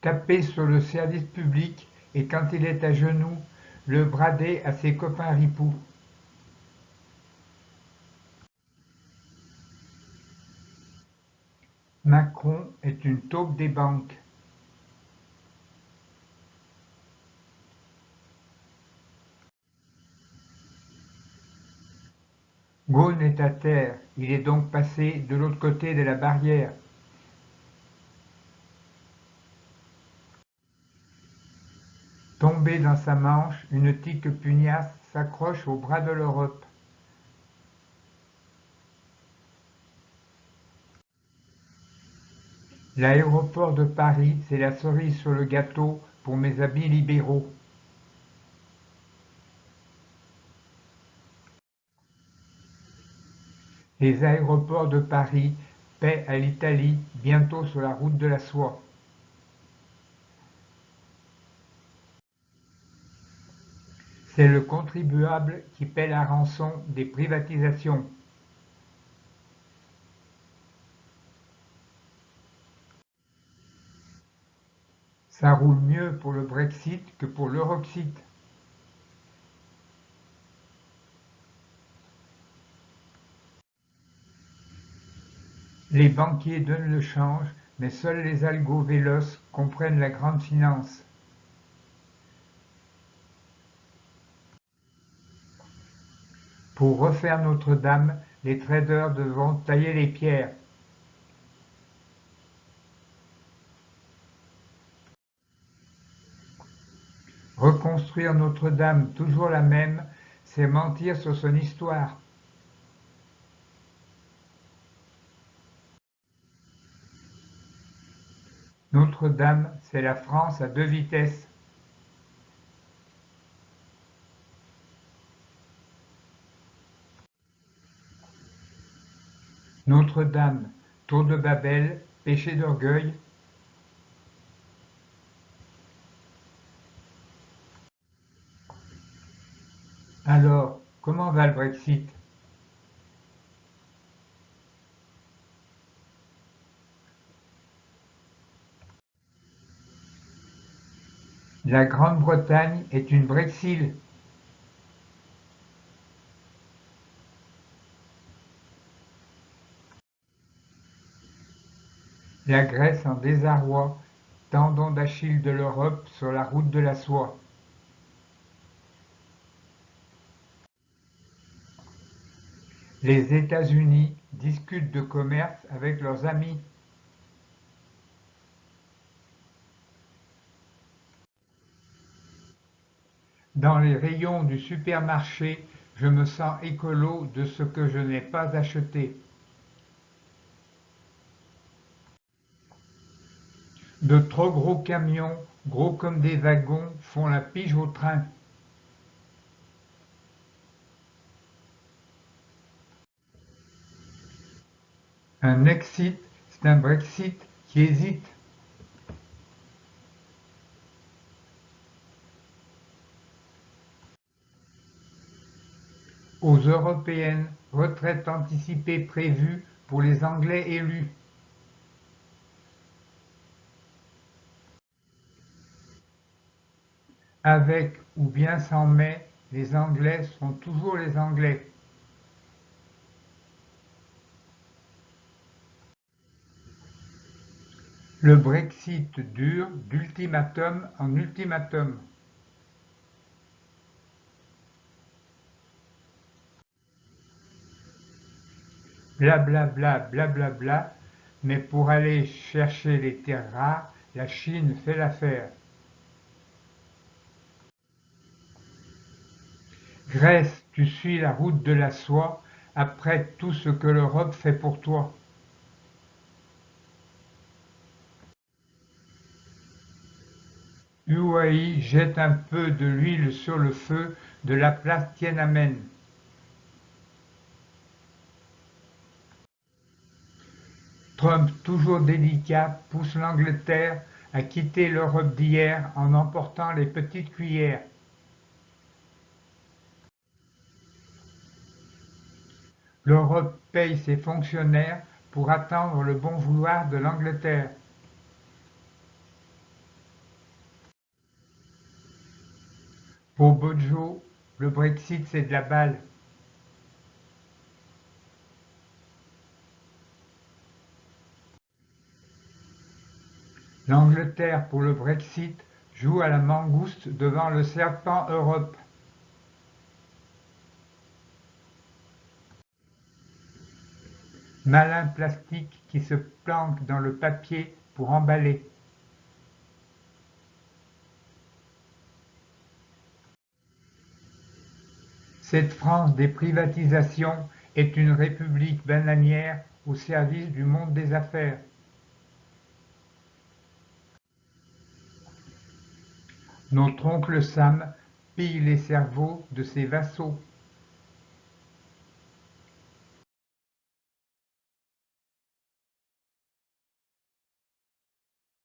taper sur le service public et quand il est à genoux, le brader à ses copains ripoux. Macron est une taupe des banques. Ghosn est à terre, il est donc passé de l'autre côté de la barrière. Tombée dans sa manche, une tique pugnace s'accroche au bras de l'Europe. L'aéroport de Paris, c'est la cerise sur le gâteau pour mes amis libéraux. Les aéroports de Paris paient à l'Italie bientôt sur la route de la soie. C'est le contribuable qui paie la rançon des privatisations. Ça roule mieux pour le Brexit que pour l'Euroxit. Les banquiers donnent le change, mais seuls les algos véloces comprennent la grande finance. Pour refaire Notre-Dame, les traders devront tailler les pierres. Reconstruire Notre-Dame toujours la même, c'est mentir sur son histoire. Notre-Dame, c'est la France à deux vitesses. Notre-Dame, tour de Babel, péché d'orgueil. Alors, comment va le Brexit? La Grande-Bretagne est une Brexil. La Grèce en désarroi, tendon d'Achille de l'Europe sur la route de la soie. Les États-Unis discutent de commerce avec leurs amis. Dans les rayons du supermarché, je me sens écolo de ce que je n'ai pas acheté. De trop gros camions, gros comme des wagons, font la pige au train. Un exit, c'est un Brexit qui hésite. Aux européennes, retraite anticipée prévue pour les Anglais élus. Avec ou bien sans mais, les Anglais sont toujours les Anglais. Le Brexit dure d'ultimatum en ultimatum. Blablabla, blablabla, mais pour aller chercher les terres rares, la Chine fait l'affaire. Grèce, tu suis la route de la soie, après tout ce que l'Europe fait pour toi. Huawei jette un peu de l'huile sur le feu de la place Tiananmen. Trump, toujours délicat, pousse l'Angleterre à quitter l'Europe d'hier en emportant les petites cuillères. L'Europe paye ses fonctionnaires pour attendre le bon vouloir de l'Angleterre. Pour Bojo, le Brexit c'est de la balle. L'Angleterre pour le Brexit joue à la mangouste devant le serpent Europe. Malin plastique qui se planque dans le papier pour emballer. Cette France des privatisations est une république bananière au service du monde des affaires. Notre oncle Sam pille les cerveaux de ses vassaux.